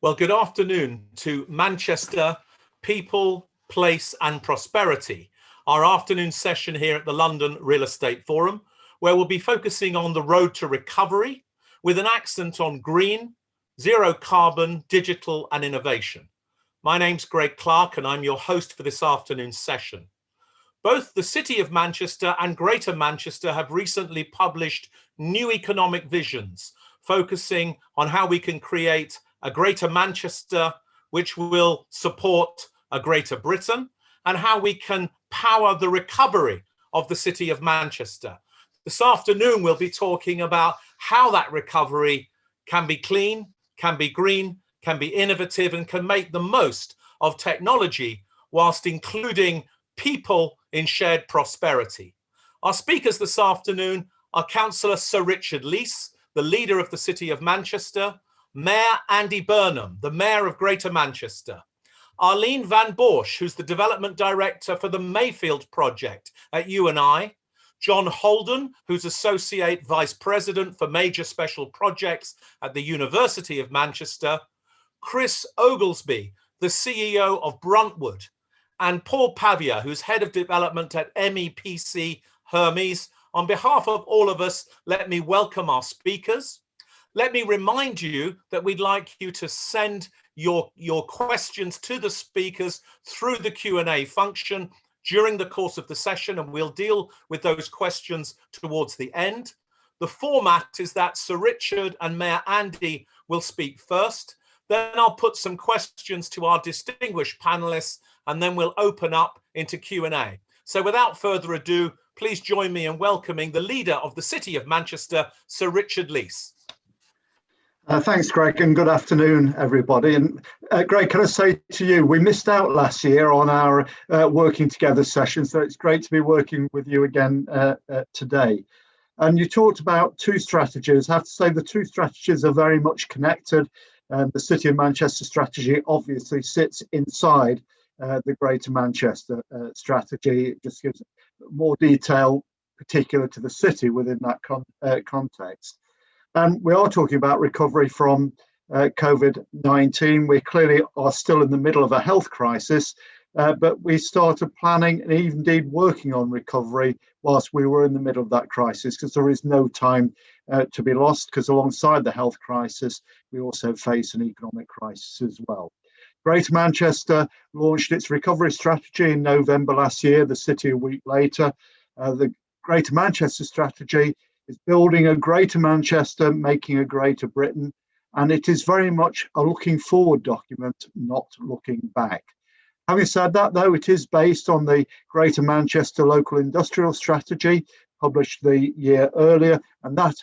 Well, good afternoon to Manchester, people, place and prosperity. Our afternoon session here at the London Real Estate Forum, where we'll be focusing on the road to recovery with an accent on green, zero carbon, digital and innovation. My name's Greg Clark and I'm your host for this afternoon's session. Both the City of Manchester and Greater Manchester have recently published new economic visions, focusing on how we can create a Greater Manchester which will support a Greater Britain, and how we can power the recovery of the City of Manchester. This afternoon, we'll be talking about how that recovery can be clean, can be green, can be innovative, and can make the most of technology whilst including people in shared prosperity. Our speakers this afternoon are Councillor Sir Richard Leese, the leader of the City of Manchester, Mayor Andy Burnham, the Mayor of Greater Manchester, Arlene Van Borsch, who's the Development Director for the Mayfield Project at UNI, John Holden, who's Associate Vice President for Major Special Projects at the University of Manchester, Chris Oglesby, the CEO of Bruntwood, and Paul Pavia, who's Head of Development at MEPC Hermes. On behalf of all of us, let me welcome our speakers. Let me remind you that we'd like you to send your questions to the speakers through the Q&A function during the course of the session, and we'll deal with those questions towards the end. The format is that Sir Richard and Mayor Andy will speak first. Then I'll put some questions to our distinguished panelists, and then we'll open up into Q&A. So without further ado, please join me in welcoming the leader of the City of Manchester, Sir Richard Leese. Thanks, Greg, and good afternoon, everybody. And Greg, can I say to you, we missed out last year on our working together session, so it's great to be working with you again today. And you talked about two strategies. I have to say the two strategies are very much connected. The City of Manchester strategy obviously sits inside the Greater Manchester strategy. It just gives more detail particular to the city within that context. And we are talking about recovery from COVID-19. We clearly are still in the middle of a health crisis, but we started planning and indeed working on recovery whilst we were in the middle of that crisis, because there is no time to be lost, because alongside the health crisis, we also face an economic crisis as well. Greater Manchester launched its recovery strategy in November last year, the city a week later. The Greater Manchester strategy is building a Greater Manchester, making a Greater Britain, and it is very much a looking forward document, not looking back. Having said that, though, it is based on the Greater Manchester Local Industrial Strategy, published the year earlier, and that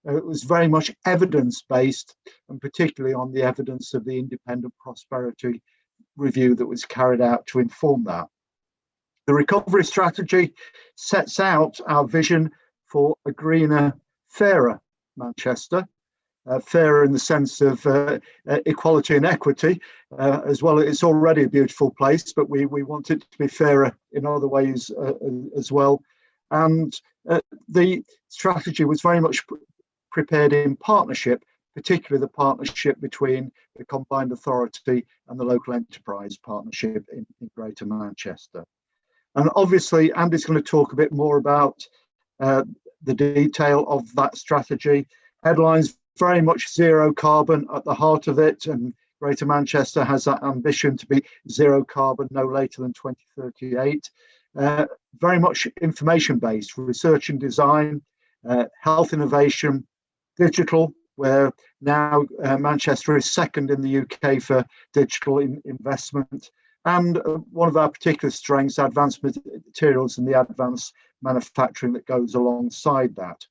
was very much evidence-based, and particularly on the evidence of the independent prosperity review that was carried out to inform that. The recovery strategy sets out our vision for a greener, fairer Manchester, fairer in the sense of equality and equity, as well. It's already a beautiful place, but we want it to be fairer in other ways as well. And the strategy was very much prepared in partnership, particularly the partnership between the Combined Authority and the Local Enterprise Partnership in Greater Manchester. And obviously, Andy's going to talk a bit more about the detail of that strategy. Headlines very much zero carbon at the heart of it, and Greater Manchester has that ambition to be zero carbon no later than 2038. Very much information-based, research and design, health innovation, digital, where now Manchester is second in the UK for digital investment. And one of our particular strengths, advanced materials and the advanced manufacturing that goes alongside that.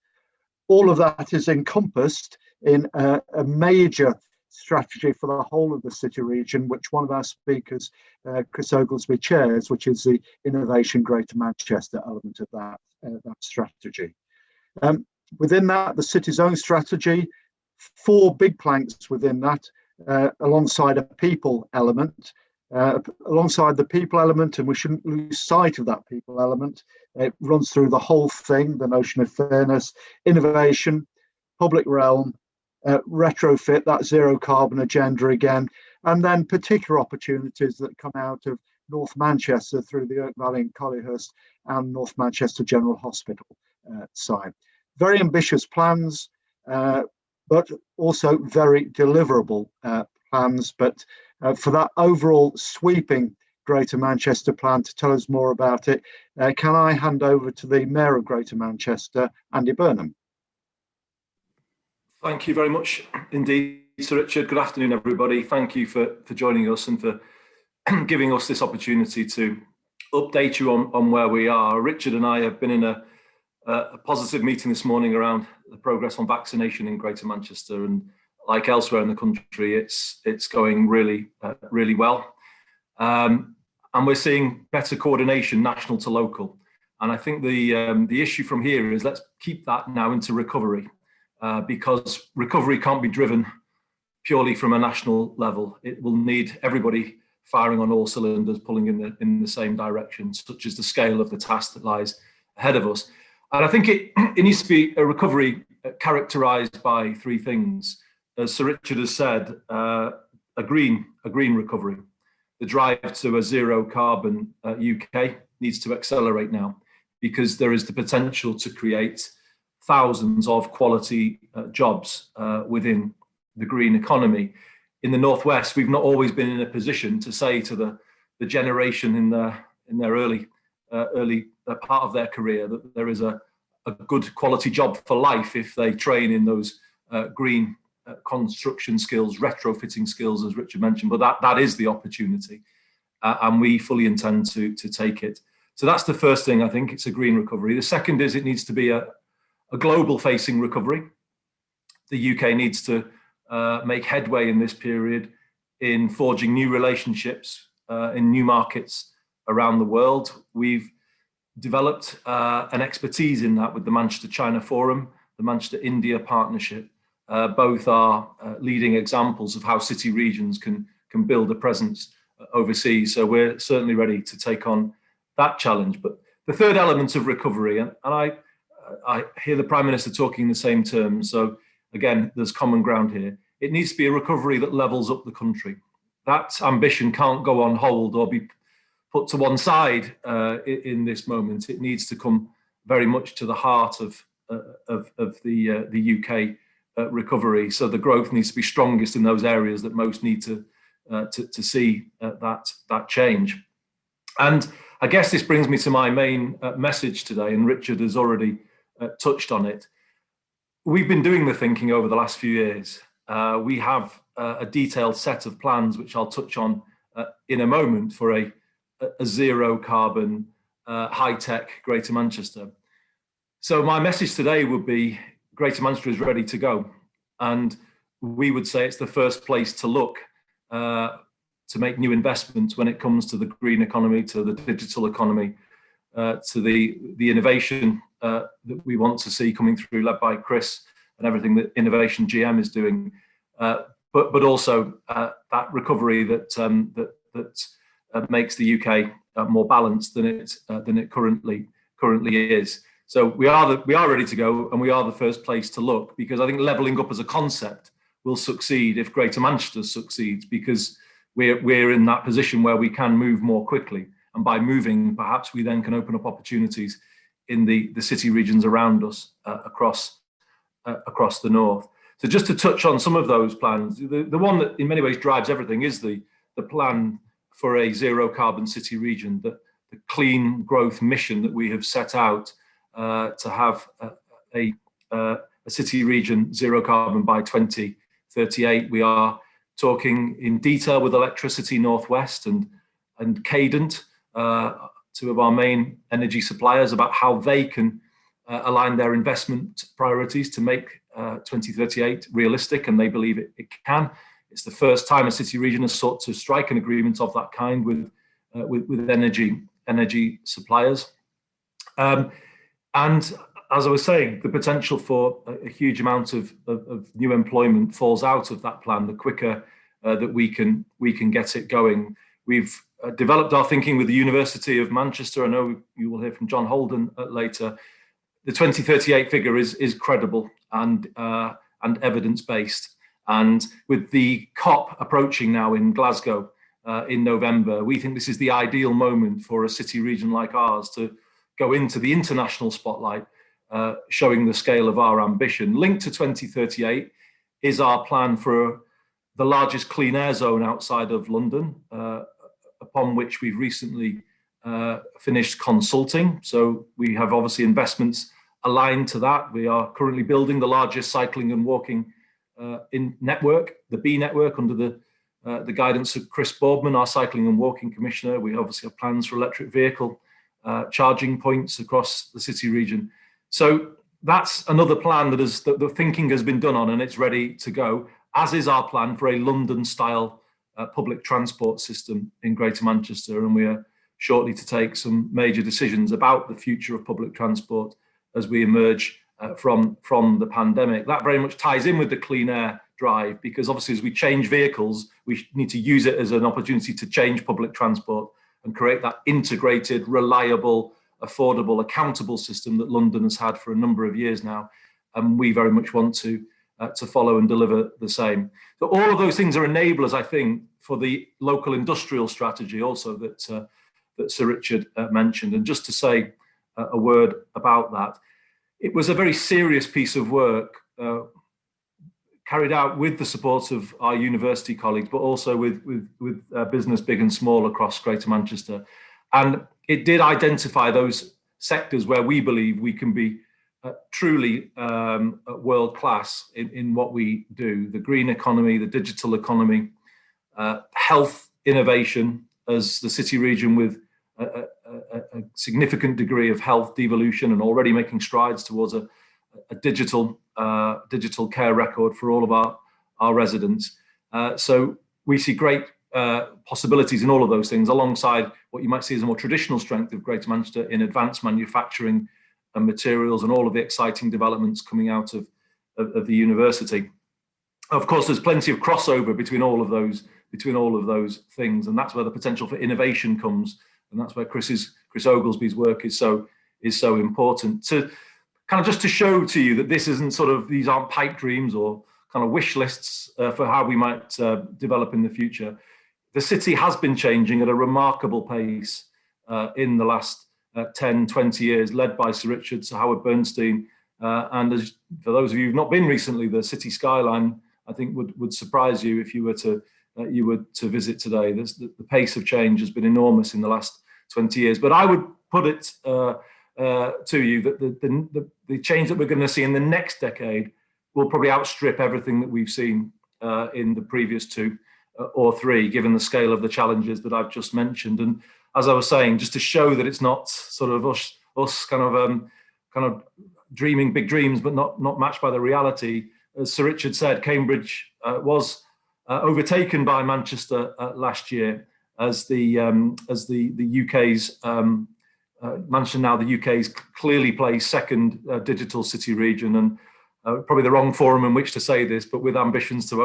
All of that is encompassed in a major strategy for the whole of the city region, which one of our speakers, Chris Oglesby, chairs, which is the Innovation Greater Manchester element of that strategy. Within that, the city's own strategy, 4 big planks within that, alongside a people element. Alongside the people element, and we shouldn't lose sight of that people element, it runs through the whole thing, the notion of fairness, innovation, public realm, retrofit that zero carbon agenda again, and then particular opportunities that come out of North Manchester through the Oak Valley and Collyhurst and North Manchester General Hospital side. Very ambitious plans, but also very deliverable plans. But for that overall sweeping Greater Manchester plan, to tell us more about it, can I hand over to the Mayor of Greater Manchester, Andy Burnham? Thank you very much indeed, Sir Richard. Good afternoon, everybody. Thank you for joining us and for giving us this opportunity to update you on where we are. Richard and I have been in a positive meeting this morning around the progress on vaccination in Greater Manchester, and like elsewhere in the country, it's going really well. And we're seeing better coordination, national to local. And I think the issue from here is let's keep that now into recovery, because recovery can't be driven purely from a national level. It will need everybody firing on all cylinders, pulling in the same direction, such as the scale of the task that lies ahead of us. And I think it needs to be a recovery characterised by three things. As Sir Richard has said, a green recovery. The drive to a zero carbon UK needs to accelerate now, because there is the potential to create thousands of quality jobs within the green economy. In the Northwest, we've not always been in a position to say to the generation in their early part of their career that there is a good quality job for life if they train in those green construction skills, retrofitting skills, as Richard mentioned. But that is the opportunity, and we fully intend to take it. So that's the first thing. I think it's a green recovery. The second is it needs to be a global facing recovery. The UK needs to make headway in this period in forging new relationships in new markets around the world. We've developed an expertise in that with the Manchester China Forum, the Manchester India Partnership. Both are leading examples of how city regions can build a presence overseas. So we're certainly ready to take on that challenge. But the third element of recovery, and I hear the Prime Minister talking in the same terms, so again, there's common ground here. It needs to be a recovery that levels up the country. That ambition can't go on hold or be put to one side in this moment. It needs to come very much to the heart of the UK recovery. So the growth needs to be strongest in those areas that most need to see that change. And I guess this brings me to my main message today, and Richard has already touched on it. We've been doing the thinking over the last few years. We have a detailed set of plans, which I'll touch on in a moment, for a zero carbon, high-tech Greater Manchester. So my message today would be Greater Manchester is ready to go. And we would say it's the first place to look to make new investments when it comes to the green economy, to the digital economy, to the innovation that we want to see coming through, led by Chris and everything that Innovation GM is doing, but also that recovery that makes the UK more balanced than it currently is. So we are ready to go, and we are the first place to look, because I think levelling up as a concept will succeed if Greater Manchester succeeds, because we're in that position where we can move more quickly, and by moving, perhaps we then can open up opportunities in the city regions around us across the north. So just to touch on some of those plans, the one that in many ways drives everything is the plan for a zero carbon city region, the clean growth mission that we have set out to have a city region zero carbon by 2038. We are talking in detail with Electricity Northwest and Cadent, two of our main energy suppliers, about how they can align their investment priorities to make 2038 realistic, and they believe it can. It's the first time a city region has sought to strike an agreement of that kind with energy suppliers. And as I was saying, the potential for a huge amount of new employment falls out of that plan the quicker that we can get it going. We've developed our thinking with the University of Manchester. I know you will hear from John Holden later. The 2038 figure is credible, and and evidence-based. And with the COP approaching now in Glasgow in November, we think this is the ideal moment for a city region like ours to go into the international spotlight, showing the scale of our ambition. Linked to 2038 is our plan for the largest clean air zone outside of London, upon which we've recently finished consulting. So we have obviously investments aligned to that. We are currently building the largest cycling and walking in network, the B network, under the guidance of Chris Boardman, our cycling and walking commissioner. We obviously have plans for electric vehicle charging points across the city region. So that's another plan that the thinking has been done on, and it's ready to go, as is our plan for a London-style public transport system in Greater Manchester. And we are shortly to take some major decisions about the future of public transport as we emerge from the pandemic. That very much ties in with the clean air drive, because obviously as we change vehicles, we need to use it as an opportunity to change public transport and create that integrated, reliable, affordable, accountable system that London has had for a number of years now. And we very much want to follow and deliver the same. So all of those things are enablers, I think, for the local industrial strategy also that Sir Richard mentioned. And just to say a word about that, it was a very serious piece of work carried out with the support of our university colleagues, but also with business big and small across Greater Manchester. And it did identify those sectors where we believe we can be truly world class in what we do: the green economy, the digital economy, health innovation, as the city region with a significant degree of health devolution and already making strides towards a digital care record for all of our residents. So we see great possibilities in all of those things, alongside what you might see as a more traditional strength of Greater Manchester in advanced manufacturing and materials, and all of the exciting developments coming out of the university. Of course, there's plenty of crossover between all of those things, and that's where the potential for innovation comes, and that's where Chris Oglesby's work is so important. To kind of just to show to you that this isn't these aren't pipe dreams or kind of wish lists for how we might develop in the future. The city has been changing at a remarkable pace in the last 10, 20 years, led by Sir Richard, Sir Howard Bernstein. And as, for those of you who've not been recently, the city skyline, I think, would surprise you if you were to visit today. The pace of change has been enormous in the last 20 years. But I would put it to you that the change that we're going to see in the next decade will probably outstrip everything that we've seen in the previous 2 or 3, given the scale of the challenges that I've just mentioned. And as I was saying, just to show that it's not sort of us kind of dreaming big dreams, but not matched by the reality. As Sir Richard said, Cambridge was overtaken by Manchester last year as the UK's Manchester now the UK's clearly plays second digital city region, and probably the wrong forum in which to say this, but with ambitions to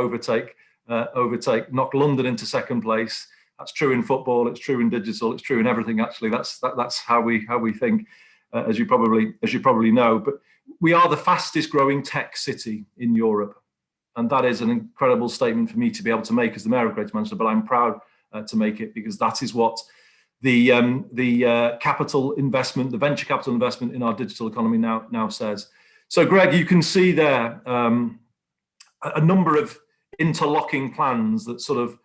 knock London into second place. That's true in football, it's true in digital, it's true in everything. Actually, that's how we think, as you probably know. But we are the fastest growing tech city in Europe, and that is an incredible statement for me to be able to make as the Mayor of Greater Manchester. But I'm proud to make it, because that is what the capital investment, the venture capital investment in our digital economy now says. So, Greg, you can see there a number of interlocking plans that sort of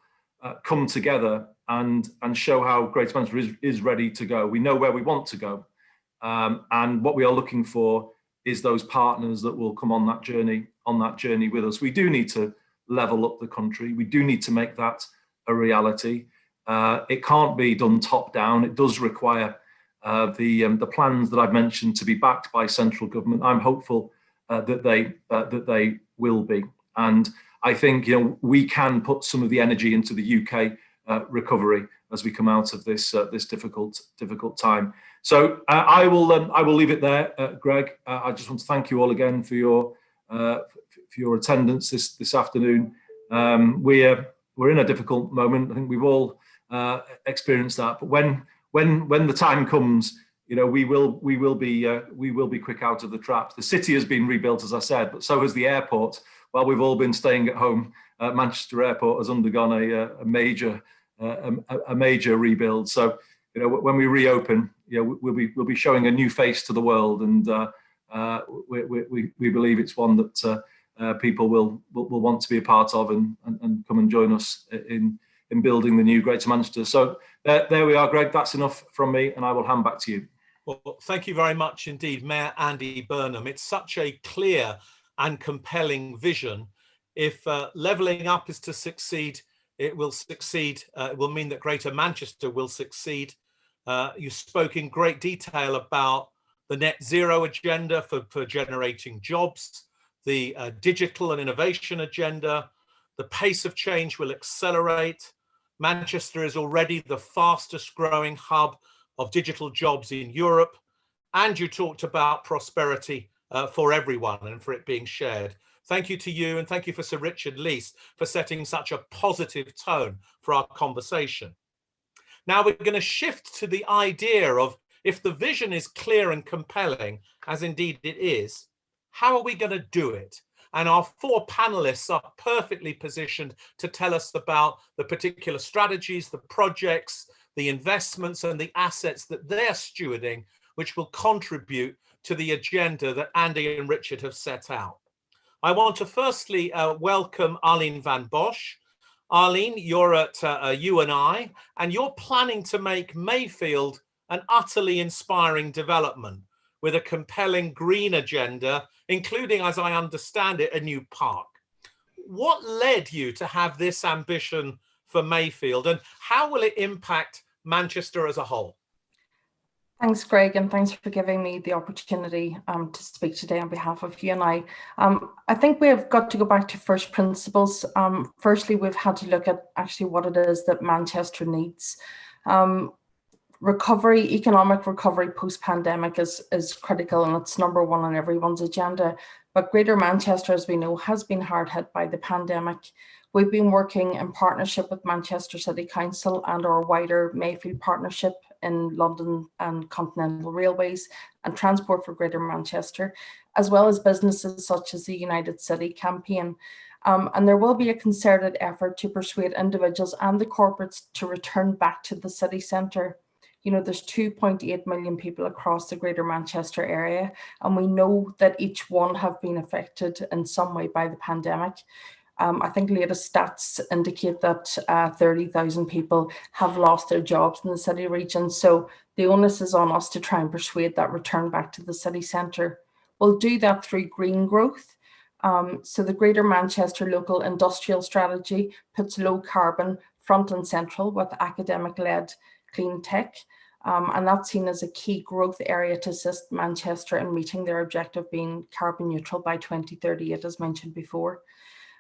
come together and show how Greater Manchester is ready to go. We know where we want to go, and what we are looking for is those partners that will come on that journey with us. We do need to level up the country. We do need to make that a reality. It can't be done top down. It does require the plans that I've mentioned to be backed by central government. I'm hopeful that they will be, and I think we can put some of the energy into the UK recovery as we come out of this difficult time. So I will leave it there, Greg. I just want to thank you all again for your attendance this afternoon. We're in a difficult moment. I think we've all experienced that. But when the time comes, we will be quick out of the traps. The city has been rebuilt, as I said, but so has the airport. While we've all been staying at home, Manchester Airport has undergone a major rebuild. So when we reopen, we'll be showing a new face to the world, and we believe it's one that people will want to be a part of and come and join us in building the new Greater Manchester. So there we are, Greg. That's enough from me, and I will hand back to you. Well, thank you very much indeed, Mayor Andy Burnham. It's such a clear and compelling vision. If levelling up is to succeed, it will succeed. It will mean that Greater Manchester will succeed. You spoke in great detail about the net zero agenda for generating jobs, the digital and innovation agenda. The pace of change will accelerate. Manchester is already the fastest growing hub of digital jobs in Europe. And you talked about prosperity for everyone and for it being shared. Thank you to you, and thank you for Sir Richard Leese for setting such a positive tone for our conversation. Now we're going to shift to the idea of, if the vision is clear and compelling, as indeed it is, how are we going to do it? And our four panelists are perfectly positioned to tell us about the particular strategies, the projects, the investments and the assets that they're stewarding, which will contribute to the agenda that Andy and Richard have set out. I want to firstly welcome Arlene van Bosch. Arlene, you're at UNI, and you're planning to make Mayfield an utterly inspiring development with a compelling green agenda, including, as I understand it, a new park. What led you to have this ambition for Mayfield, and how will it impact Manchester as a whole? Thanks, Greg, and thanks for giving me the opportunity to speak today on behalf of UNI. I think we've got to go back to first principles. Firstly, we've had to look at actually what it is that Manchester needs. Economic recovery post-pandemic is critical, and it's number one on everyone's agenda. But Greater Manchester, as we know, has been hard hit by the pandemic. We've been working in partnership with Manchester City Council and our wider Mayfield partnership in London and Continental Railways and Transport for Greater Manchester, as well as businesses such as the United City campaign. And there will be a concerted effort to persuade individuals and the corporates to return back to the city centre. There's 2.8 million people across the Greater Manchester area, and we know that each one have been affected in some way by the pandemic. I think latest stats indicate that 30,000 people have lost their jobs in the city region. So the onus is on us to try and persuade that return back to the city centre. We'll do that through green growth. So the Greater Manchester Local Industrial Strategy puts low carbon front and central with academic-led clean tech. And that's seen as a key growth area to assist Manchester in meeting their objective being carbon neutral by 2038, as mentioned before.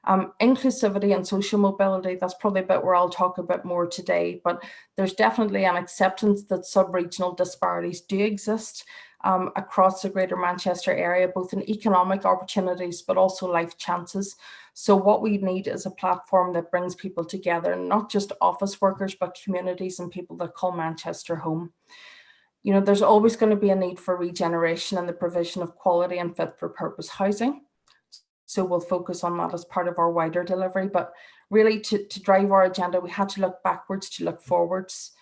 Inclusivity and social mobility, that's probably a bit where I'll talk a bit more today, but there's definitely an acceptance that sub-regional disparities do exist across the Greater Manchester area, both in economic opportunities, but also life chances. So what we need is a platform that brings people together, not just office workers, but communities and people that call Manchester home. There's always going to be a need for regeneration and the provision of quality and fit for purpose housing. So we'll focus on that as part of our wider delivery. But really to drive our agenda, we had to look backwards to look forwards.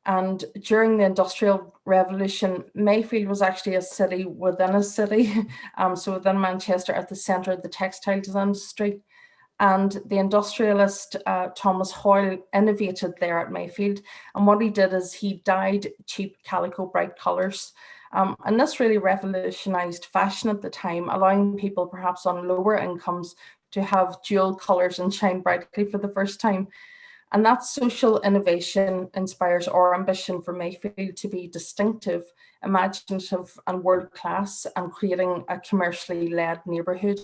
And during the Industrial Revolution, Mayfield was actually a city within a city. So within Manchester, at the centre of the textiles industry. And the industrialist Thomas Hoyle innovated there at Mayfield. And what he did is he dyed cheap calico bright colours. And this really revolutionised fashion at the time, allowing people perhaps on lower incomes to have dual colours and shine brightly for the first time. And that social innovation inspires our ambition for Mayfield to be distinctive, imaginative and world-class, and creating a commercially led neighbourhood.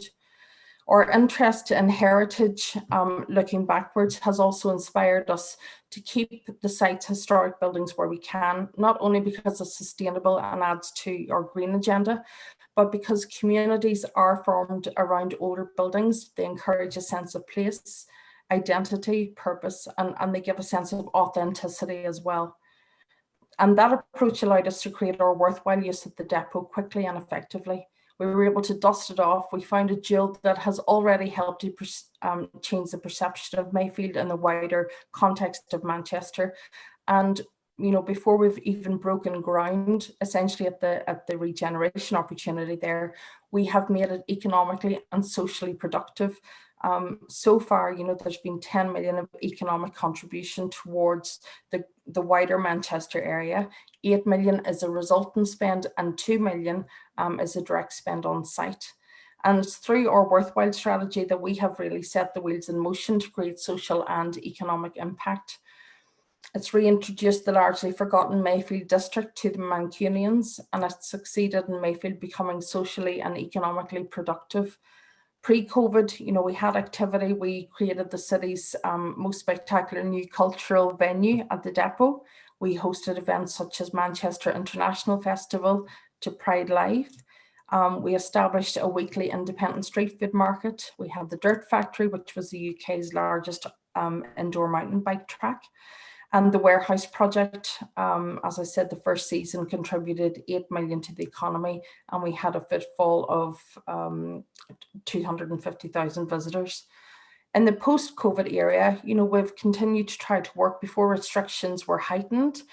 Our interest in heritage, looking backwards, has also inspired us to keep the site's historic buildings where we can, not only because it's sustainable and adds to our green agenda, but because communities are formed around older buildings. They encourage a sense of place, identity, purpose, and they give a sense of authenticity as well. And that approach allowed us to create our worthwhile use of the depot quickly and effectively. We were able to dust it off. We found a jewel that has already helped to change the perception of Mayfield in the wider context of Manchester. And before we've even broken ground, essentially at the regeneration opportunity there, we have made it economically and socially productive. So far, there's been 10 million of economic contribution towards the wider Manchester area. 8 million is a resultant spend, and 2 million is a direct spend on site. And it's through our worthwhile strategy that we have really set the wheels in motion to create social and economic impact. It's reintroduced the largely forgotten Mayfield district to the Mancunians, and it's succeeded in Mayfield becoming socially and economically productive. Pre-COVID, we had activity. We created the city's most spectacular new cultural venue at the depot. We hosted events such as Manchester International Festival to Pride Live. We established a weekly independent street food market. We had the Dirt Factory, which was the UK's largest indoor mountain bike track. And the warehouse project, as I said, the first season contributed 8 million to the economy, and we had a footfall of 250,000 visitors. In the post-COVID era, we've continued to try to work before restrictions were heightened.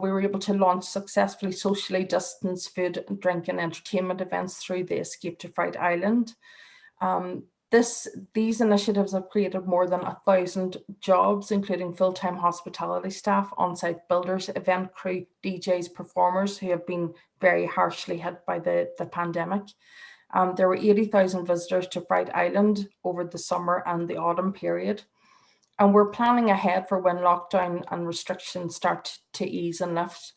We were able to launch successfully socially distanced food, drink and entertainment events through the Escape to Fright Island. These initiatives have created more than 1,000 jobs, including full-time hospitality staff, on-site builders, event crew, DJs, performers who have been very harshly hit by the pandemic. There were 80,000 visitors to Fright Island over the summer and the autumn period. And we're planning ahead for when lockdown and restrictions start to ease and lift.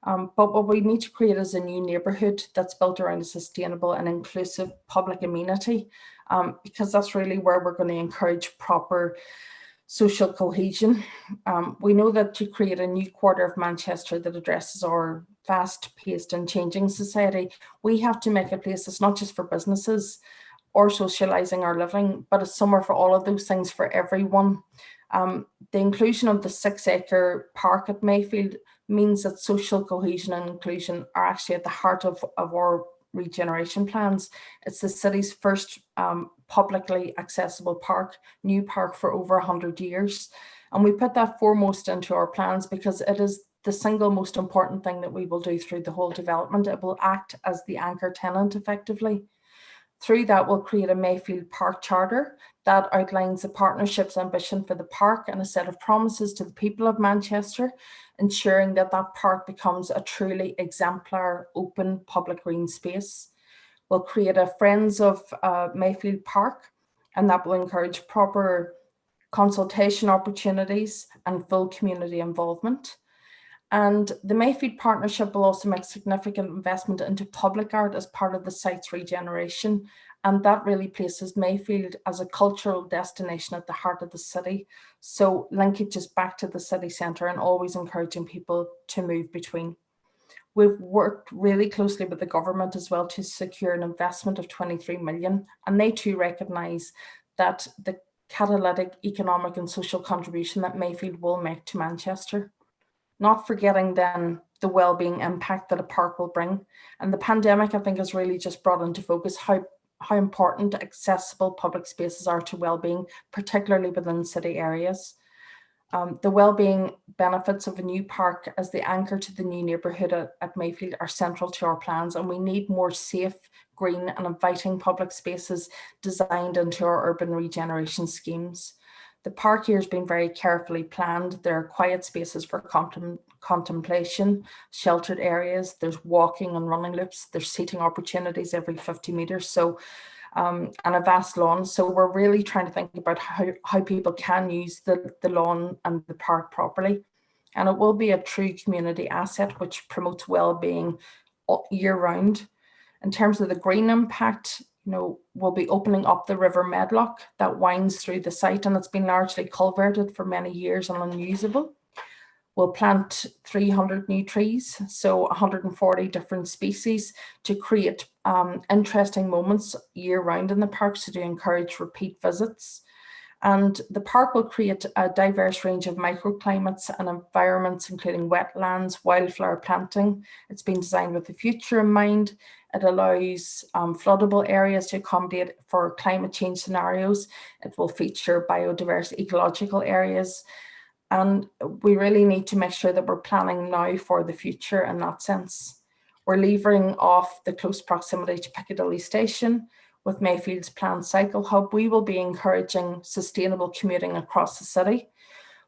But what we need to create is a new neighbourhood that's built around a sustainable and inclusive public amenity, because that's really where we're going to encourage proper social cohesion. We know that to create a new quarter of Manchester that addresses our fast-paced and changing society, we have to make a place that's not just for businesses or socialising or living, but it's somewhere for all of those things for everyone. The inclusion of the 6-acre park at Mayfield means that social cohesion and inclusion are actually at the heart of our regeneration plans. It's the city's first publicly accessible new park for over 100 years. And we put that foremost into our plans because it is the single most important thing that we will do through the whole development. It will act as the anchor tenant effectively. Through that, we'll create a Mayfield Park Charter that outlines the partnership's ambition for the park and a set of promises to the people of Manchester, ensuring that that park becomes a truly exemplar, open, public green space. We'll create a Friends of Mayfield Park, and that will encourage proper consultation opportunities and full community involvement. And the Mayfield Partnership will also make significant investment into public art as part of the site's regeneration. And that really places Mayfield as a cultural destination at the heart of the city. So linkages back to the city centre and always encouraging people to move between. We've worked really closely with the government as well to secure an investment of 23 million. And they too recognise that the catalytic economic and social contribution that Mayfield will make to Manchester. Not forgetting then the well-being impact that a park will bring. And the pandemic, I think, has really just brought into focus how important accessible public spaces are to well-being, particularly within city areas. The well-being benefits of a new park as the anchor to the new neighbourhood at Mayfield are central to our plans, and we need more safe, green and inviting public spaces designed into our urban regeneration schemes. The park here has been very carefully planned. There are quiet spaces for contemplation, sheltered areas, there's walking and running loops, there's seating opportunities every 50 metres, and a vast lawn. So we're really trying to think about how people can use the lawn and the park properly. And it will be a true community asset which promotes well-being year round. In terms of the green impact, we'll be opening up the River Medlock that winds through the site, and it's been largely culverted for many years and unusable. We'll plant 300 new trees, so 140 different species, to create interesting moments year round in the park, so to encourage repeat visits. And the park will create a diverse range of microclimates and environments, including wetlands, wildflower planting. It's been designed with the future in mind. It allows floodable areas to accommodate for climate change scenarios. It will feature biodiverse ecological areas. And we really need to make sure that we're planning now for the future in that sense. We're levering off the close proximity to Piccadilly Station. With Mayfield's planned cycle hub, we will be encouraging sustainable commuting across the city.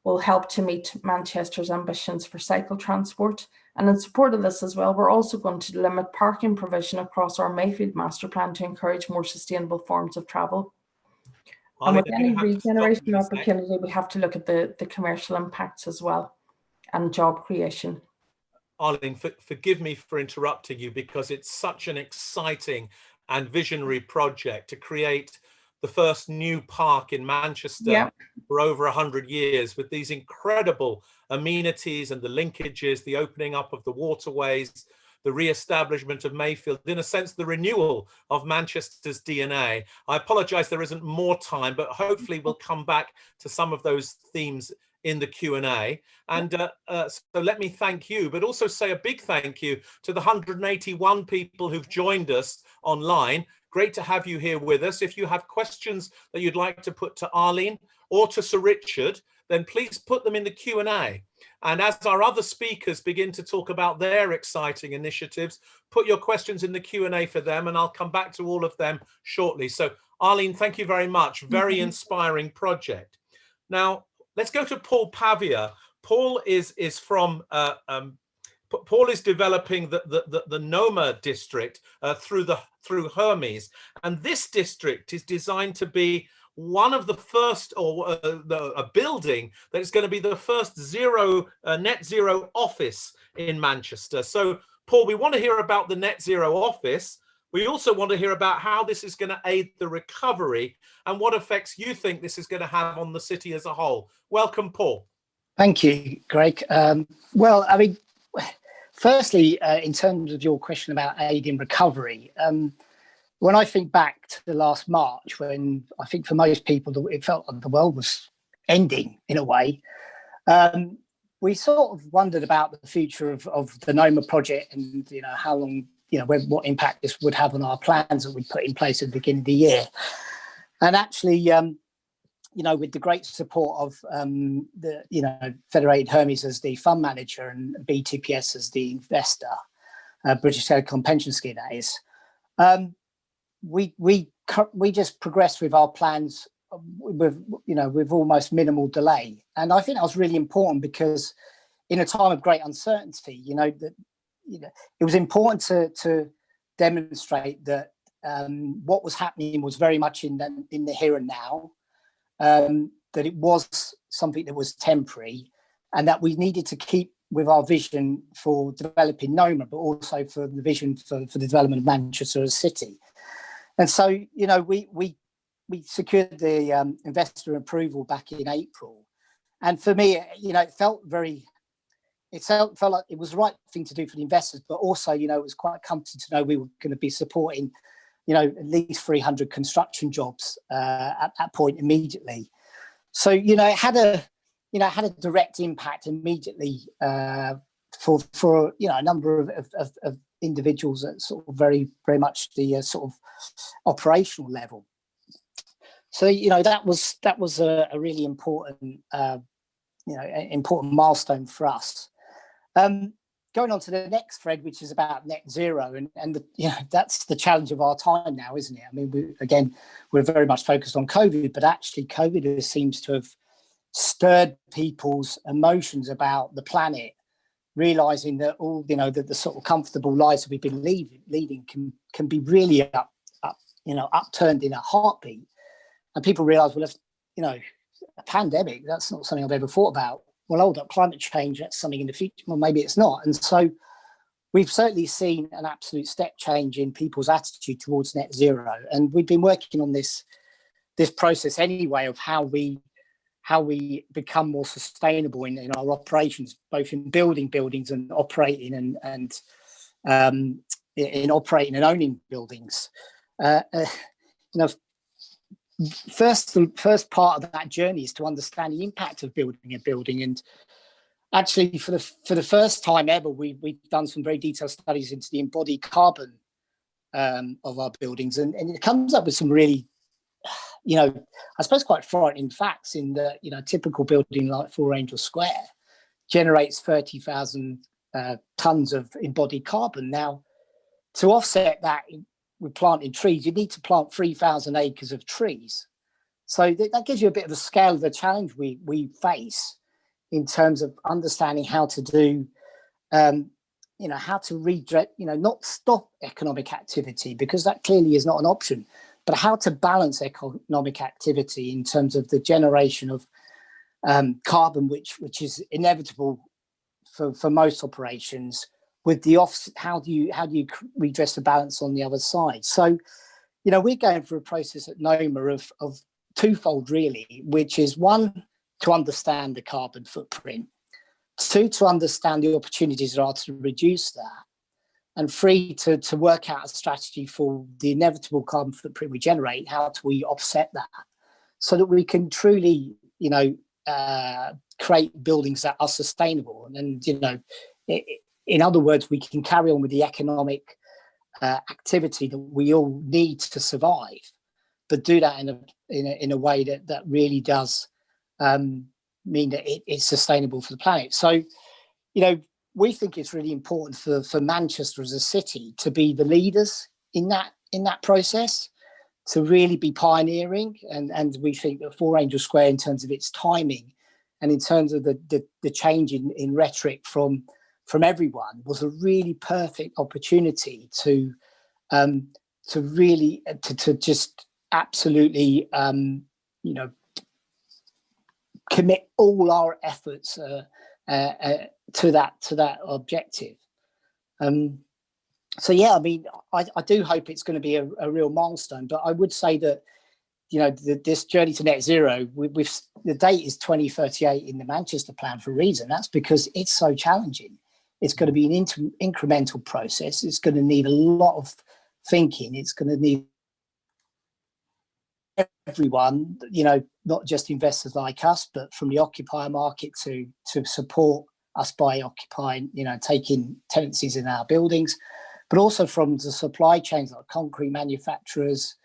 We'll help to meet Manchester's ambitions for cycle transport. And in support of this as well, we're also going to limit parking provision across our Mayfield master plan to encourage more sustainable forms of travel. And with any regeneration opportunity, we have to look at the commercial impacts as well and job creation. Arlene, forgive me for interrupting you, because it's such an exciting and visionary project to create the first new park in Manchester for over 100 years, with these incredible amenities and the linkages, the opening up of the waterways, the re-establishment of Mayfield, in a sense, the renewal of Manchester's DNA. I apologize there isn't more time, but hopefully we'll come back to some of those themes in the Q&A. And so let me thank you, but also say a big thank you to the 181 people who've joined us online. Great to have you here with us. If you have questions that you'd like to put to Arlene or to Sir Richard, then please put them in the Q&A. And as our other speakers begin to talk about their exciting initiatives, put your questions in the Q&A for them, and I'll come back to all of them shortly. So Arlene, thank you very much. Very inspiring project. Now, let's go to Paul Pavia. Paul is from Paul is developing the Noma district through Hermes, and this district is designed to be one of the first, or a building that is going to be the first net zero office in Manchester. So, Paul, we want to hear about the net zero office. We also want to hear about how this is going to aid the recovery and what effects you think this is going to have on the city as a whole. Welcome, Paul. Thank you, Greg. Well, I mean, firstly, in terms of your question about aid in recovery, when I think back to the last March, when I think for most people it felt like the world was ending in a way, we sort of wondered about the future of the Noma project and, how long, what impact this would have on our plans that we put in place at the beginning of the year. And actually, with the great support of Federated Hermes as the fund manager and BTPS as the investor, British Telecom Pension Scheme, that is, we just progressed with our plans with almost minimal delay. And I think that was really important, because in a time of great uncertainty, it was important to demonstrate that what was happening was very much in the here and now, that it was something that was temporary, and that we needed to keep with our vision for developing Noma, but also for the vision for the development of Manchester as a city. And so, we secured the investor approval back in April. And for me, it felt like it was the right thing to do for the investors, but also, it was quite comforting to know we were going to be supporting, at least 300 construction jobs at that point immediately. So, it had a direct impact immediately for a number of individuals at sort of very, very much the sort of operational level. So, that was a really important, important milestone for us. Going on to the next thread, which is about net zero, and that's the challenge of our time now, isn't it? I mean, we're very much focused on COVID, but actually COVID seems to have stirred people's emotions about the planet, realizing that all that the sort of comfortable lives that we've been leading can be really upturned in a heartbeat. And people realize, well, if a pandemic, that's not something I've ever thought about. Well, hold up, climate change, that's something in the future. Well, maybe it's not. And so we've certainly seen an absolute step change in people's attitude towards net zero. And we've been working on this process anyway of how we become more sustainable in our operations, both in building buildings and operating and in operating and owning buildings. the first part of that journey is to understand the impact of building a building. And actually, for the first time ever, we've done some very detailed studies into the embodied carbon of our buildings, and it comes up with some really, I suppose quite frightening facts. In the typical building like 4 Angel Square generates 30,000 tons of embodied carbon. Now, to offset that with planting trees, you need to plant 3,000 acres of trees. So that gives you a bit of a scale of the challenge we face in terms of understanding how to do, how to redirect, not stop economic activity, because that clearly is not an option, but how to balance economic activity in terms of the generation of carbon, which is inevitable for most operations, with the offset. How do you redress the balance on the other side? So, we're going through a process at NOMA of twofold, really, which is one, to understand the carbon footprint, two, to understand the opportunities there are to reduce that, and three, to work out a strategy for the inevitable carbon footprint we generate. How do we offset that so that we can truly, create buildings that are sustainable? And, in other words, we can carry on with the economic activity that we all need to survive, but do that in a way that really does mean that it's sustainable for the planet. So, we think it's really important for Manchester as a city to be the leaders in that process, to really be pioneering. And we think that 4 Angel Square, in terms of its timing and in terms of the change in rhetoric from everyone, was a really perfect opportunity to really just absolutely commit all our efforts to that objective. So yeah, I do hope it's going to be a real milestone. But I would say that this journey to net zero, the date is 2038 in the Manchester plan for a reason. That's because it's so challenging. It's going to be an incremental process. It's going to need a lot of thinking. It's going to need everyone, not just investors like us, but from the occupier market to support us by occupying, taking tenancies in our buildings, but also from the supply chains like concrete manufacturers,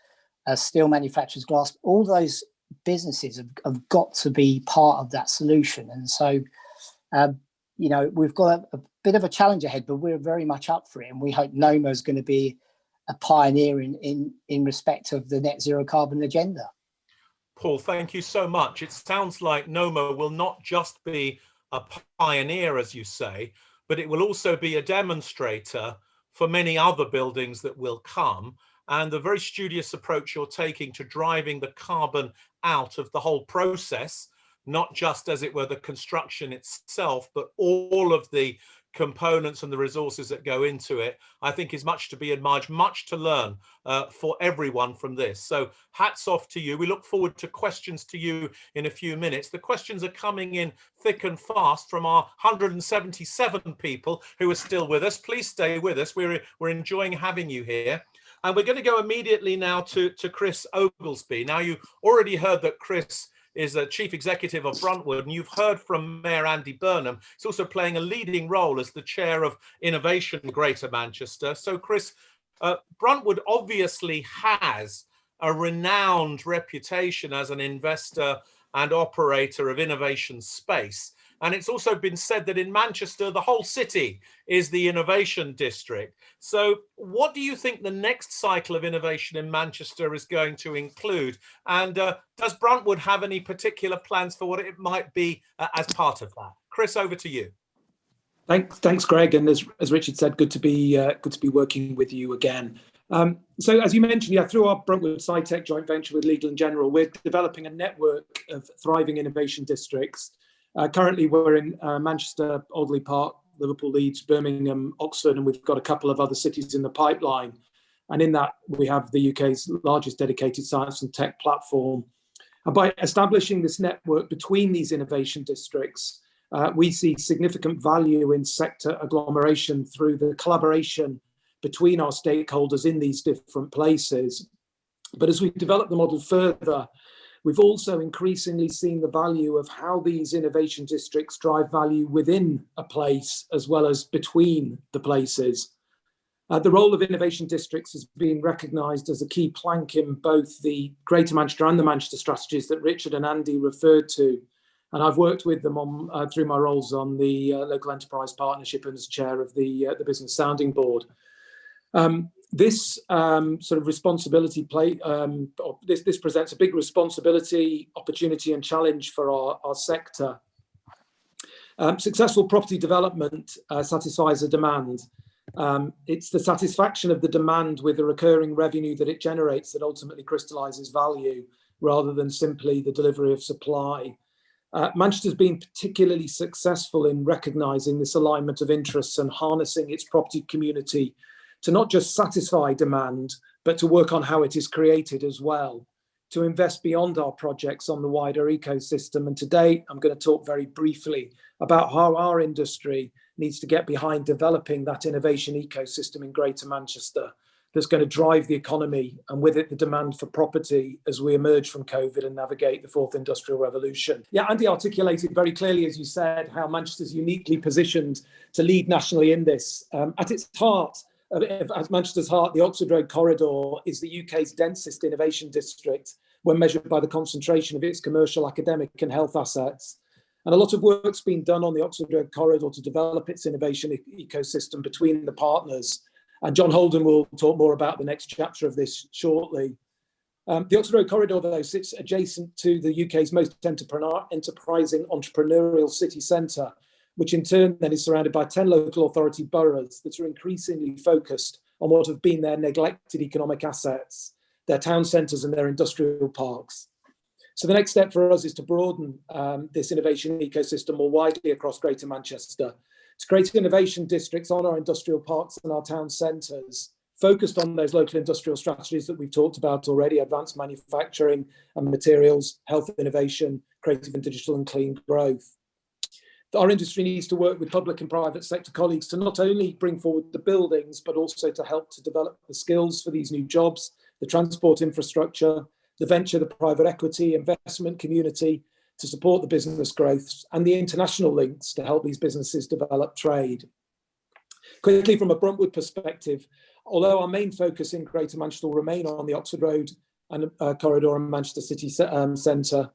steel manufacturers, glass. All those businesses have got to be part of that solution. And so, we've got a bit of a challenge ahead, but we're very much up for it. And we hope NOMA is going to be a pioneer in respect of the net zero carbon agenda. Paul, thank you so much. It sounds like NOMA will not just be a pioneer, as you say, but it will also be a demonstrator for many other buildings that will come. And the very studious approach you're taking to driving the carbon out of the whole process, not just, as it were, the construction itself, but all of the components and the resources that go into it, I think is much to be admired, much to learn for everyone from this. So hats off to you. We look forward to questions to you in a few minutes. The questions are coming in thick and fast from our 177 people who are still with us. Please stay with us. We're enjoying having you here. And we're going to go immediately now to Chris Oglesby. Now, you already heard that Chris is a chief executive of Bruntwood, and you've heard from Mayor Andy Burnham. He's also playing a leading role as the chair of Innovation Greater Manchester. So Chris, Bruntwood obviously has a renowned reputation as an investor and operator of innovation space. And it's also been said that in Manchester, the whole city is the innovation district. So what do you think the next cycle of innovation in Manchester is going to include? And does Bruntwood have any particular plans for what it might be as part of that? Chris, over to you. Thanks, Greg. And as Richard said, good to be working with you again. So as you mentioned, through our Bruntwood SciTech joint venture with Legal & General, we're developing a network of thriving innovation districts. Currently, we're in Manchester, Alderley Park, Liverpool, Leeds, Birmingham, Oxford, and we've got a couple of other cities in the pipeline. And in that, we have the UK's largest dedicated science and tech platform. And by establishing this network between these innovation districts, we see significant value in sector agglomeration through the collaboration between our stakeholders in these different places. But as we develop the model further, we've also increasingly seen the value of how these innovation districts drive value within a place as well as between the places. The role of innovation districts has been recognised as a key plank in both the Greater Manchester and the Manchester strategies that Richard and Andy referred to. And I've worked with them on through my roles on the Local Enterprise Partnership and as chair of the Business Sounding Board. This sort of responsibility this presents a big responsibility, opportunity and challenge for our sector. Successful property development satisfies a demand. It's the satisfaction of the demand with the recurring revenue that it generates that ultimately crystallises value rather than simply the delivery of supply. Manchester's been particularly successful in recognising this alignment of interests and harnessing its property community to not just satisfy demand, but to work on how it is created as well, to invest beyond our projects on the wider ecosystem. And today, I'm going to talk very briefly about how our industry needs to get behind developing that innovation ecosystem in Greater Manchester that's going to drive the economy and with it the demand for property as we emerge from COVID and navigate the fourth industrial revolution. Yeah, Andy articulated very clearly, as you said, how Manchester's uniquely positioned to lead nationally in this. At its heart, at Manchester's heart, the Oxford Road Corridor is the UK's densest innovation district when measured by the concentration of its commercial, academic and health assets. And a lot of work's been done on the Oxford Road Corridor to develop its innovation ecosystem between the partners. And John Holden will talk more about the next chapter of this shortly. The Oxford Road Corridor, though, sits adjacent to the UK's most enterprising entrepreneurial city centre, which in turn then is surrounded by 10 local authority boroughs that are increasingly focused on what have been their neglected economic assets, their town centres and their industrial parks. So the next step for us is to broaden this innovation ecosystem more widely across Greater Manchester, to create innovation districts on our industrial parks and our town centres, focused on those local industrial strategies that we've talked about already: advanced manufacturing and materials, health innovation, creative and digital and clean growth. Our industry needs to work with public and private sector colleagues to not only bring forward the buildings, but also to help to develop the skills for these new jobs, the transport infrastructure, the venture, the private equity, investment community to support the business growth, and the international links to help these businesses develop trade. Quickly, from a Bruntwood perspective, although our main focus in Greater Manchester will remain on the Oxford Road and Corridor and Manchester City Centre,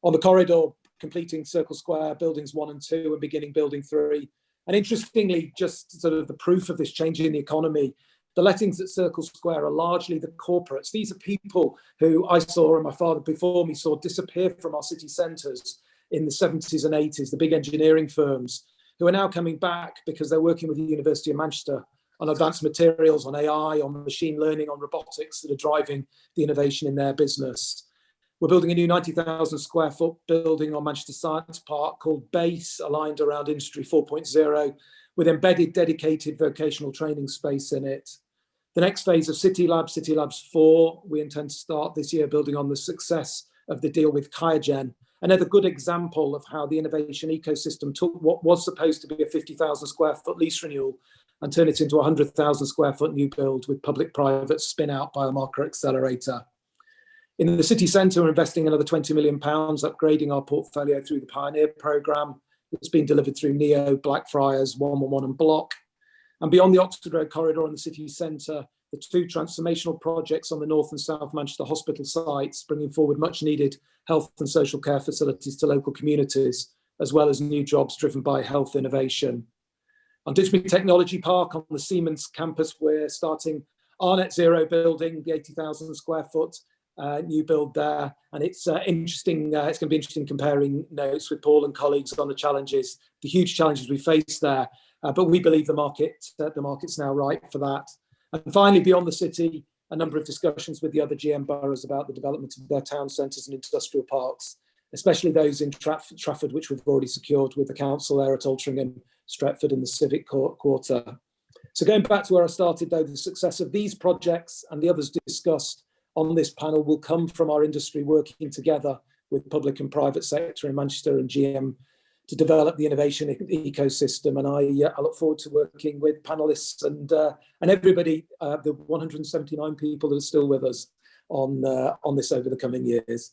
on the corridor, completing Circle Square, buildings 1 and 2, and beginning building 3. And interestingly, just sort of the proof of this change in the economy, the lettings at Circle Square are largely the corporates. These are people who I saw, and my father before me saw, disappear from our city centres in the 70s and 80s, the big engineering firms, who are now coming back because they're working with the University of Manchester on advanced materials, on AI, on machine learning, on robotics that are driving the innovation in their business. We're building a new 90,000 square foot building on Manchester Science Park called BASE, aligned around Industry 4.0, with embedded dedicated vocational training space in it. The next phase of City Labs 4, we intend to start this year building on the success of the deal with QIAGEN. Another good example of how the innovation ecosystem took what was supposed to be a 50,000 square foot lease renewal and turned it into a 100,000 square foot new build with public-private spin-out biomarker accelerator. In the city centre, we're investing another £20 million, upgrading our portfolio through the Pioneer programme that's been delivered through NEO, Blackfriars, 111 and Block. And beyond the Oxford Road Corridor and the city centre, the 2 transformational projects on the North and South Manchester hospital sites, bringing forward much needed health and social care facilities to local communities, as well as new jobs driven by health innovation. On Didsbury Technology Park on the Siemens campus, we're starting our net zero building, the 80,000 square foot new build there. And it's interesting, it's going to be interesting comparing notes with Paul and colleagues on the challenges, the huge challenges we face there. But we believe the market's now right for that. And finally, beyond the city, a number of discussions with the other GM boroughs about the development of their town centres and industrial parks, especially those in Trafford, which we've already secured with the council there at Altrincham, Stretford and the Civic Quarter. So going back to where I started, though, the success of these projects and the others discussed on this panel will come from our industry working together with public and private sector in Manchester and GM to develop the innovation ecosystem. And I look forward to working with panelists and everybody, the 179 people that are still with us, on this over the coming years.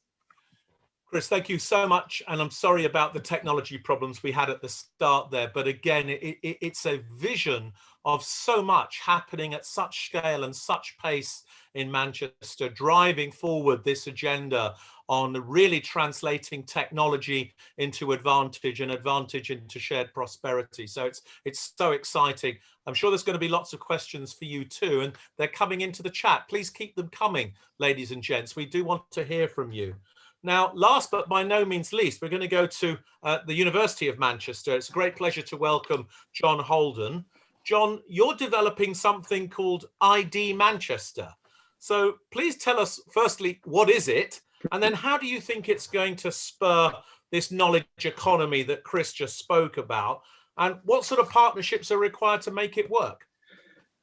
Chris, thank you so much. And I'm sorry about the technology problems we had at the start there. But again, it's a vision of so much happening at such scale and such pace in Manchester, driving forward this agenda on really translating technology into advantage and advantage into shared prosperity. So it's so exciting. I'm sure there's going to be lots of questions for you too, and they're coming into the chat. Please keep them coming, ladies and gents. We do want to hear from you. Now, last but by no means least, we're going to go to the University of Manchester. It's a great pleasure to welcome John Holden. John, you're developing something called ID Manchester. So please tell us, firstly, what is it? And then how do you think it's going to spur this knowledge economy that Chris just spoke about? And what sort of partnerships are required to make it work?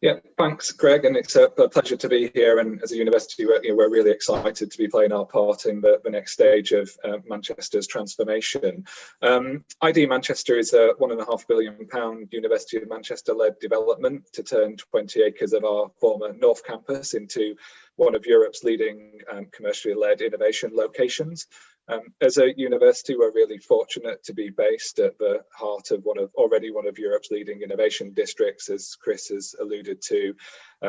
Yeah, thanks, Greg, and it's a pleasure to be here. And as a university, we're really excited to be playing our part in the next stage of Manchester's transformation. ID Manchester is a £1.5 billion University of Manchester-led development to turn 20 acres of our former North Campus into one of Europe's leading commercially led innovation locations. As a university, we're really fortunate to be based at the heart of already one of Europe's leading innovation districts, as Chris has alluded to.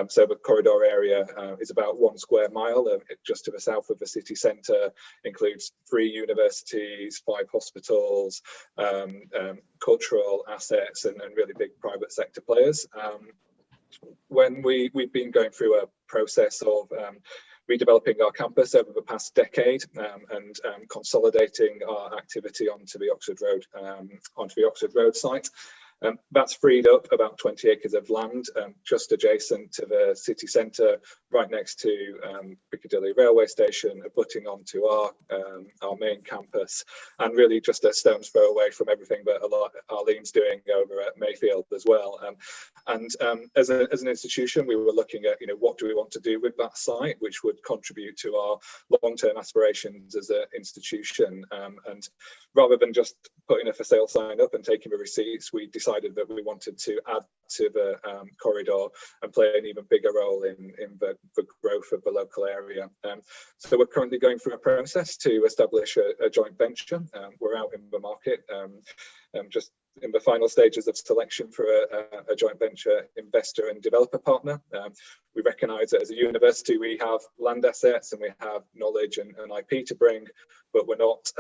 So the corridor area is about 1 square mile, just to the south of the city centre, includes 3 universities, 5 hospitals, cultural assets, and really big private sector players. When we've been going through a process of redeveloping our campus over the past decade and consolidating our activity onto the Oxford Road site. That's freed up about 20 acres of land just adjacent to the city centre, right next to Piccadilly railway station, abutting onto our main campus, and really just a stone's throw away from everything that Arlene's doing over at Mayfield as well. As an institution, we were looking at, what do we want to do with that site, which would contribute to our long-term aspirations as an institution. And rather than just putting a for sale sign up and taking the receipts, we decided that we wanted to add to the corridor and play an even bigger role in the growth of the local area. So we're currently going through a process to establish a joint venture. We're out in the market, just in the final stages of selection for a joint venture investor and developer partner. We recognise that as a university we have land assets and we have knowledge and IP to bring, but we're not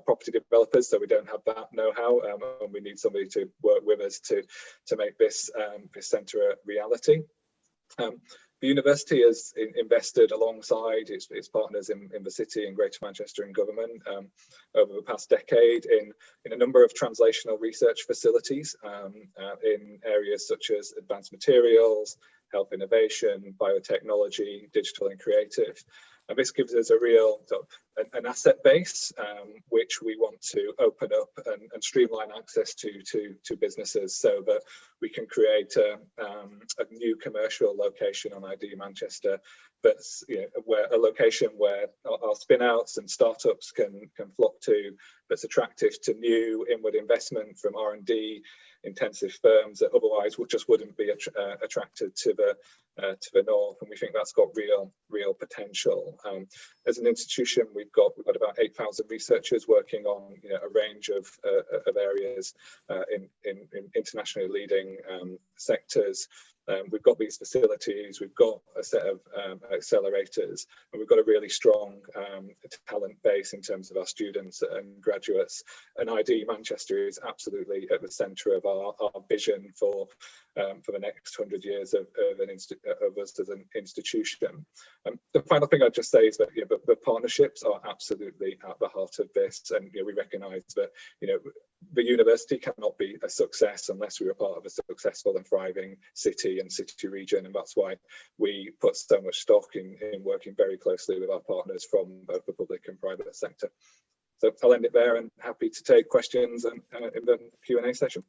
property developers, so we don't have that know-how, and we need somebody to work with us to make this centre a reality. The university has invested alongside its partners in the city and Greater Manchester and government over the past decade in a number of translational research facilities in areas such as advanced materials, health innovation, biotechnology, digital and creative. And this gives us a real an asset base which we want to open up and streamline access to businesses, so that we can create a new commercial location on ID Manchester. That's where a location where our spin outs and startups can flock to, that's attractive to new inward investment from R&D intensive firms that otherwise wouldn't be attracted to the north, and we think that's got real potential. As an institution, we've got about 8,000 researchers working on a range of areas in internationally leading sectors. We've got these facilities, we've got a set of accelerators, and we've got a really strong talent base in terms of our students and graduates. And ID Manchester is absolutely at the centre of our vision for the next 100 years of us as an institution. The final thing I'd just say is that the partnerships are absolutely at the heart of this, and we recognise that the university cannot be a success unless we are part of a successful and thriving city and city region, and that's why we put so much stock in working very closely with our partners from both the public and private sector. So I'll end it there and happy to take questions in the Q&A session.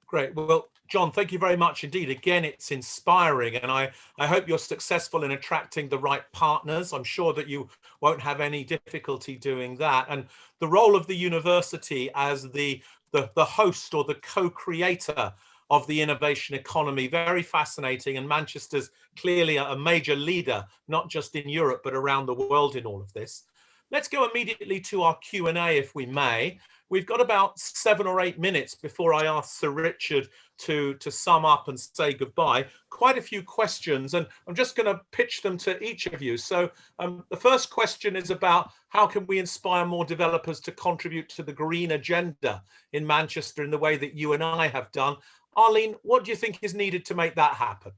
Great. Well, John, thank you very much indeed. Again, it's inspiring, and I hope you're successful in attracting the right partners. I'm sure that you won't have any difficulty doing that. And the role of the university as the host or the co-creator of the innovation economy. Very fascinating, and Manchester's clearly a major leader, not just in Europe, but around the world in all of this. Let's go immediately to our Q&A, if we may. We've got about 7 or 8 minutes before I ask Sir Richard to sum up and say goodbye. Quite a few questions, and I'm just going to pitch them to each of you. So the first question is about how can we inspire more developers to contribute to the green agenda in Manchester in the way that you and I have done. Arlene, what do you think is needed to make that happen?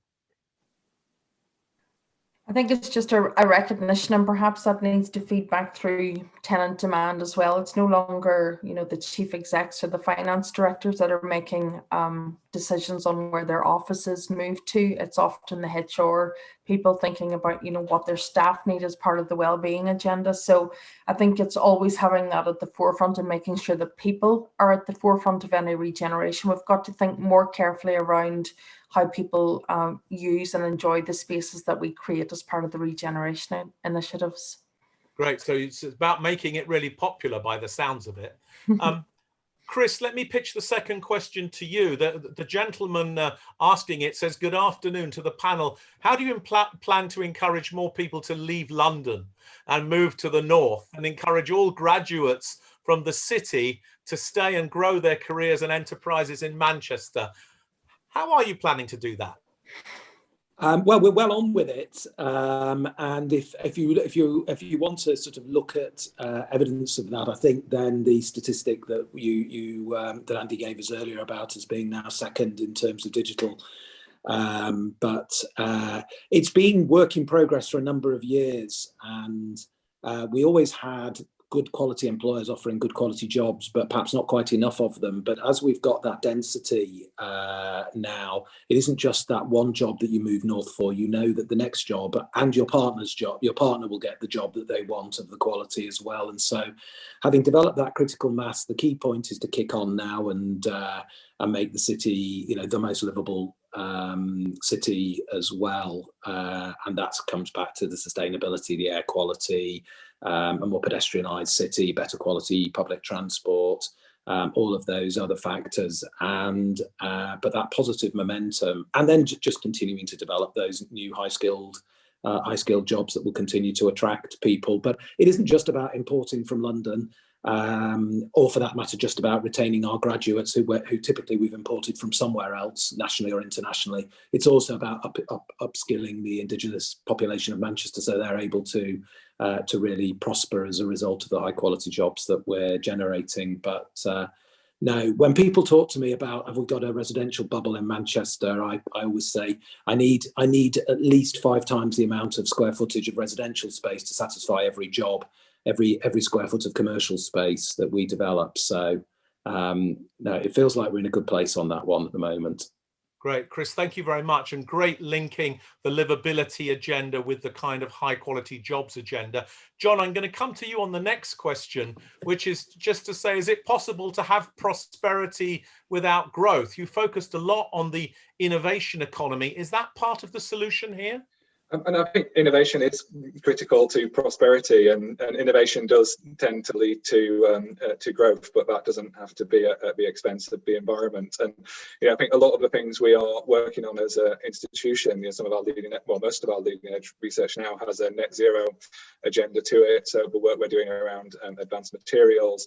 I think it's just a recognition, and perhaps that needs to feed back through tenant demand as well. It's no longer, the chief execs or the finance directors that are making decisions on where their offices move to. It's often the HR people thinking about, what their staff need as part of the well-being agenda. So I think it's always having that at the forefront and making sure that people are at the forefront of any regeneration. We've got to think more carefully around how people use and enjoy the spaces that we create as part of the regeneration initiatives. Great. So it's about making it really popular by the sounds of it. Chris, let me pitch the second question to you. The gentleman asking it says, good afternoon to the panel. How do you plan to encourage more people to leave London and move to the north, and encourage all graduates from the city to stay and grow their careers and enterprises in Manchester? How are you planning to do that? Well, we're well on with it, and if you want to sort of look at evidence of that, I think then the statistic that that Andy gave us earlier about us being now second in terms of digital, but it's been work in progress for a number of years, and we always had good quality employers offering good quality jobs, but perhaps not quite enough of them. But as we've got that density now, it isn't just that one job that you move north for. You know that the next job and your partner's job, your partner will get the job that they want of the quality as well. And so having developed that critical mass, the key point is to kick on now and make the city, the most livable city as well. And that comes back to the sustainability, the air quality, a more pedestrianised city, better quality public transport, all of those other factors, and but that positive momentum, and then just continuing to develop those new high-skilled jobs that will continue to attract people. But it isn't just about importing from London, or for that matter, just about retaining our graduates who typically we've imported from somewhere else, nationally or internationally. It's also about upskilling the indigenous population of Manchester so they're able to really prosper as a result of the high quality jobs that we're generating. But no, when people talk to me about have we got a residential bubble in Manchester, I always say I need at least 5 times the amount of square footage of residential space to satisfy every job, every square foot of commercial space that we develop. So no, it feels like we're in a good place on that one at the moment. Great, Chris, thank you very much. And great linking the livability agenda with the kind of high quality jobs agenda. John, I'm going to come to you on the next question, which is just to say, is it possible to have prosperity without growth? You focused a lot on the innovation economy. Is that part of the solution here? And I think innovation is critical to prosperity, and innovation does tend to lead to growth, but that doesn't have to be at the expense of the environment. And I think a lot of the things we are working on as an institution, some of our most of our leading edge research now has a net zero agenda to it. So the work we're doing around advanced materials,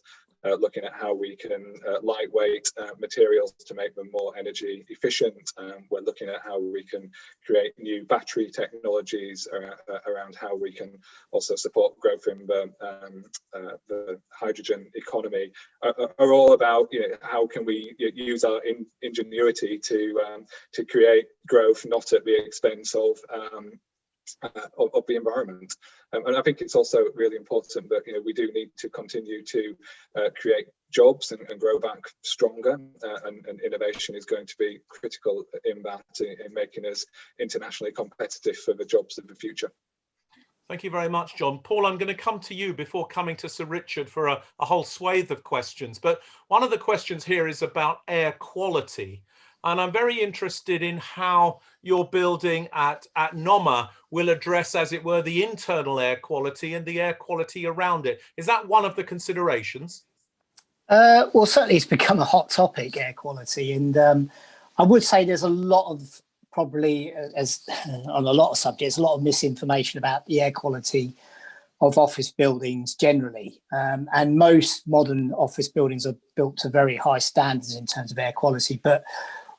looking at how we can lightweight materials to make them more energy efficient. We're looking at how we can create new battery technologies around how we can also support growth in the hydrogen economy, are all about how can we use our ingenuity to create growth, not at the expense of the environment. And I think it's also really important that we do need to continue to create jobs and grow back stronger, and innovation is going to be critical in that, in making us internationally competitive for the jobs of the future. Thank you very much, John. Paul, I'm going to come to you before coming to Sir Richard for a whole swathe of questions. But one of the questions here is about air quality. And I'm very interested in how your building at NOMA will address, as it were, the internal air quality and the air quality around it. Is that one of the considerations? Well, certainly it's become a hot topic, air quality. And I would say there's a lot of, probably as on a lot of subjects, a lot of misinformation about the air quality of office buildings generally, and most modern office buildings are built to very high standards in terms of air quality. But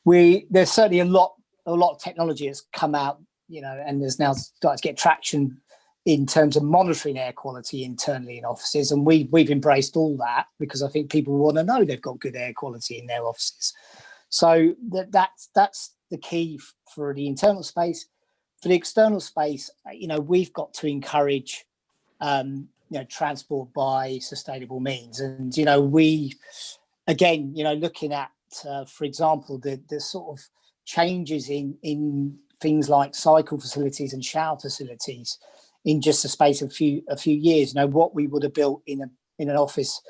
there's certainly a lot of technology that's come out, and there's now started to get traction in terms of monitoring air quality internally in offices, and we've embraced all that because I think people want to know they've got good air quality in their offices. So that's the key for the internal space. For the external space, we've got to encourage transport by sustainable means, and we again, looking at for example the sort of changes in things like cycle facilities and shower facilities in just a space of a few years. What we would have built in an office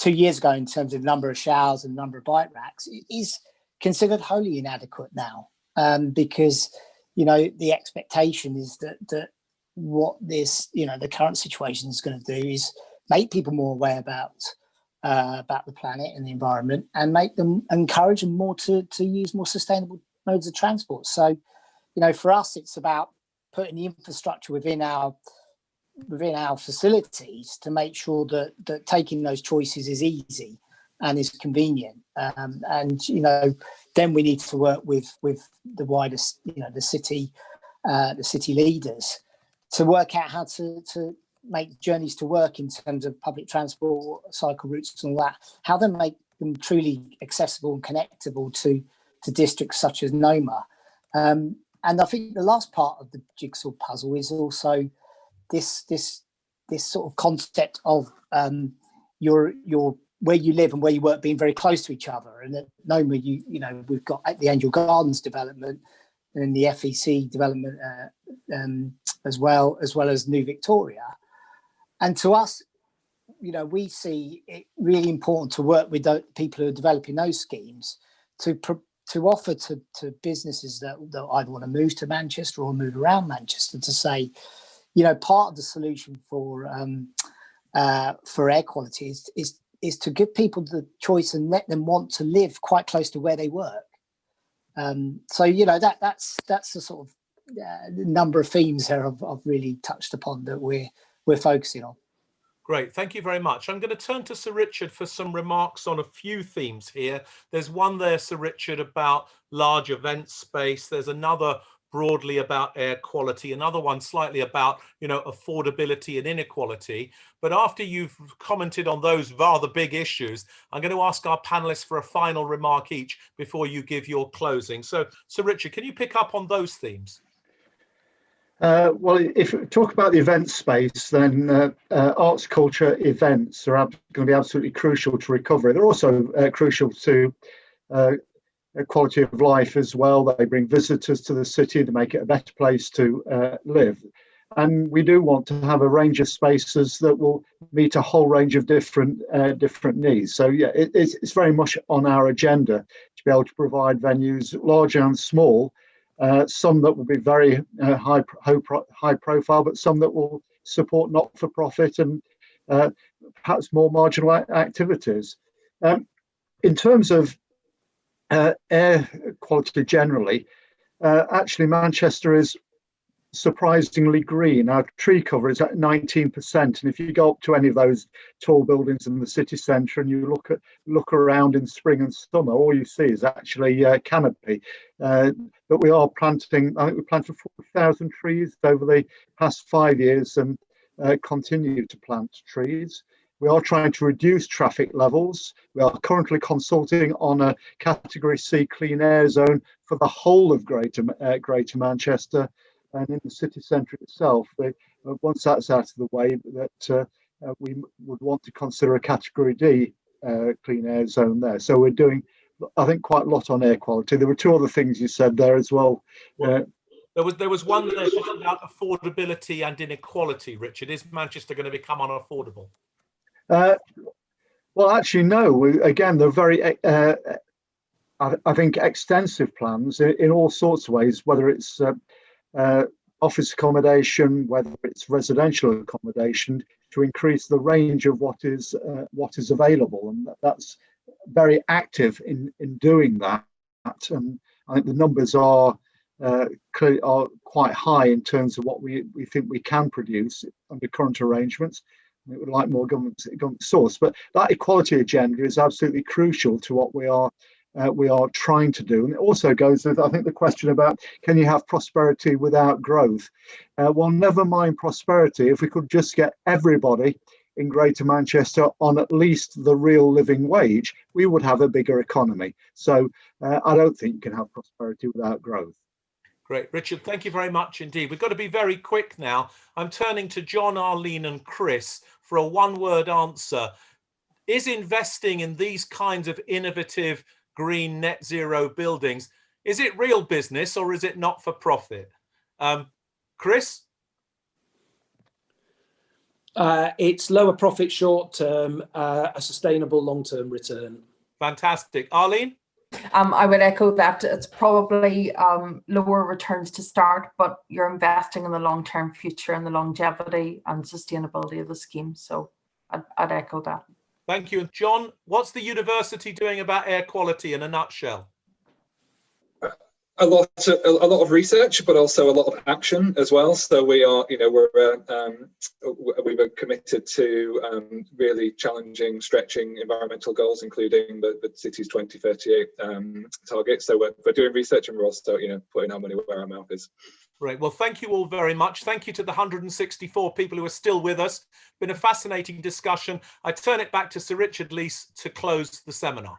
2 years ago in terms of number of showers and number of bike racks is considered wholly inadequate now, because the expectation is that what this the current situation is going to do is make people more aware about the planet and the environment, and encourage them more to use more sustainable modes of transport. So for us it's about putting the infrastructure within our facilities to make sure that taking those choices is easy and is convenient, and then we need to work with the wider the city leaders to work out how to make journeys to work in terms of public transport, cycle routes and all that, how to make them truly accessible and connectable to districts such as Noma. And I think the last part of the jigsaw puzzle is also this sort of concept of your where you live and where you work being very close to each other. And at Noma, we've got the Angel Gardens development and the FEC development as well as New Victoria. And to us, we see it really important to work with people who are developing those schemes to offer to businesses that either want to move to Manchester or move around Manchester, to say, part of the solution for air quality is to give people the choice and let them want to live quite close to where they work. So that's the sort of number of themes there I've really touched upon that we're focusing on. Great, thank you very much. I'm going to turn to Sir Richard for some remarks on a few themes here. There's one there, Sir Richard, about large event space. There's another broadly about air quality, another one slightly about affordability and inequality. But after you've commented on those rather big issues, I'm going to ask our panelists for a final remark each before you give your closing. So Sir Richard, can you pick up on those themes? Well, if we talk about the event space, then arts, culture, events are going to be absolutely crucial to recovery. They're also crucial to quality of life as well. They bring visitors to the city to make it a better place to live. And we do want to have a range of spaces that will meet a whole range of different needs. So yeah, it's very much on our agenda to be able to provide venues large and small. Some that will be very high profile, but some that will support not-for-profit and perhaps more marginal activities. In terms of air quality generally, actually Manchester is surprisingly green. Our tree cover is at 19%, and if you go up to any of those tall buildings in the city centre and you look around in spring and summer, all you see is actually canopy. But we are planting, I think we planted 4,000 trees over the past 5 years and continue to plant trees. We are trying to reduce traffic levels. We are currently consulting on a Category C clean air zone for the whole of Greater Manchester. And in the city centre itself, once that's out of the way, that we would want to consider a Category D clean air zone there. So we're doing, I think, quite a lot on air quality. There were two other things you said there as well. There was one there just about affordability and inequality. Richard, is Manchester going to become unaffordable? Well, actually, no. Again, they're very, I think, extensive plans in all sorts of ways, whether it's office accommodation, whether it's residential accommodation, to increase the range of what is available, and that's very active in doing that. And I think the numbers are quite high in terms of what we think we can produce under current arrangements. We would like more government source, but that equality agenda is absolutely crucial to what we are trying to do. And it also goes with, I think, the question about, can you have prosperity without growth? Well, never mind prosperity, if we could just get everybody in Greater Manchester on at least the real living wage, we would have a bigger economy. So I don't think you can have prosperity without growth. Great. Richard, thank you very much indeed. We've got to be very quick now. I'm turning to John, Arlene and Chris for a one-word answer. Is investing in these kinds of innovative green net zero buildings, is it real business or is it not for profit? Chris? It's lower profit short term, a sustainable long-term return. Fantastic. Arlene? I would echo that. It's probably lower returns to start, but you're investing in the long-term future and the longevity and sustainability of the scheme. So I'd echo that. Thank you. John, what's the university doing about air quality in a nutshell? A lot of research, but also a lot of action as well. So we are, we were committed to really challenging, stretching environmental goals, including the city's 2038 target. So we're doing research, and we're also, putting our money where our mouth is. Great. Well, thank you all very much. Thank you to the 164 people who are still with us. Been a fascinating discussion. I turn it back to Sir Richard Leese to close the seminar.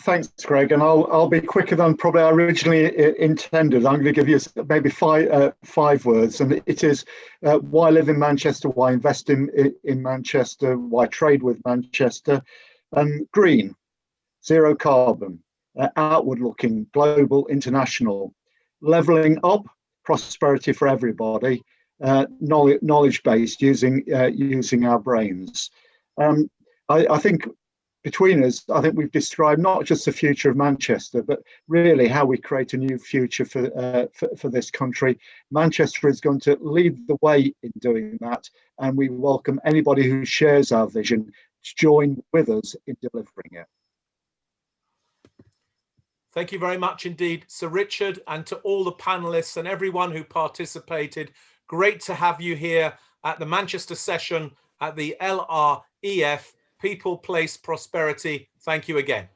Thanks, Greg, and I'll be quicker than probably I originally intended. I'm going to give you maybe five words, and it is why live in Manchester, why invest in Manchester, why trade with Manchester. Green, zero carbon, outward looking, global, international, levelling up, prosperity for everybody, knowledge based, using our brains. I think between us, I think we've described not just the future of Manchester, but really how we create a new future for this country. Manchester is going to lead the way in doing that, and we welcome anybody who shares our vision to join with us in delivering it. Thank you very much indeed, Sir Richard, and to all the panelists and everyone who participated. Great to have you here at the Manchester session at the LREF. People, Place, Prosperity. Thank you again.